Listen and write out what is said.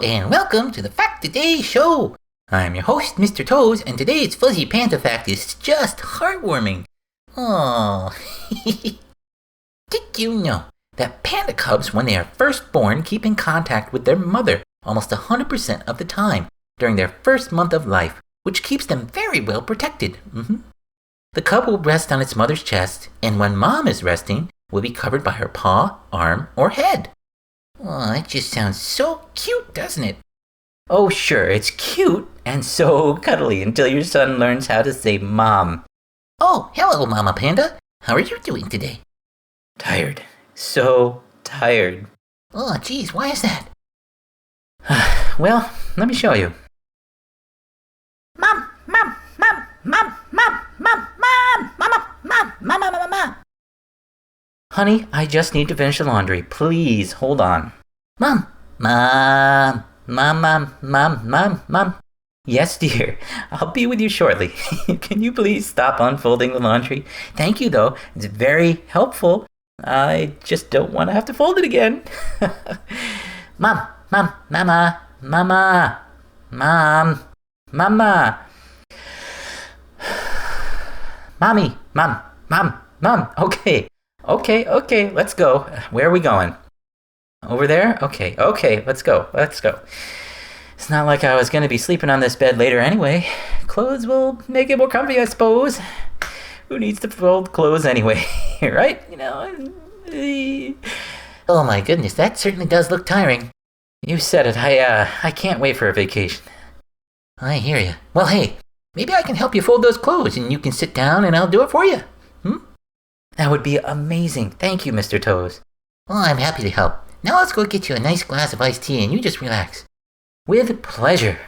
and welcome to the Fact Today show. I'm your host, Mr. Toes, and today's fuzzy panda fact is just heartwarming. Oh, did you know that panda cubs, when they are first born, keep in contact with their mother almost 100% of the time during their first month of life, which keeps them very well protected. The cub will rest on its mother's chest, and when mom is resting, will be covered by her paw, arm, or head. Oh, that just sounds so cute, doesn't it? Oh, sure, it's cute and so cuddly until your son learns how to say mom. Oh, hello, Mama Panda. How are you doing today? Tired. So tired. Oh, geez, why is that? Well, let me show you. Mom, mom, mom, mom, mom, mom, mom, mama, mom, mama, mama, mama. Honey, I just need to finish the laundry. Please, hold on. Mom, mom, mom, mom, mom, mom, mom. Yes, dear. I'll be with you shortly. Can you please stop unfolding the laundry? Thank you, though. It's very helpful. I just don't want to have to fold it again. Mom, mom, mama, mama, mom, mama. Mommy, mom, mom, mom. Okay, let's go. Where are we going? Over there? Okay, let's go. It's not like I was going to be sleeping on this bed later anyway. Clothes will make it more comfy, I suppose. Who needs to fold clothes anyway, right? Oh my goodness, that certainly does look tiring. You said it. I can't wait for a vacation. I hear you. Well, hey, maybe I can help you fold those clothes and you can sit down and I'll do it for you. That would be amazing. Thank you, Mr. Toes. Well, I'm happy to help. Now let's go get you a nice glass of iced tea and you just relax. With pleasure.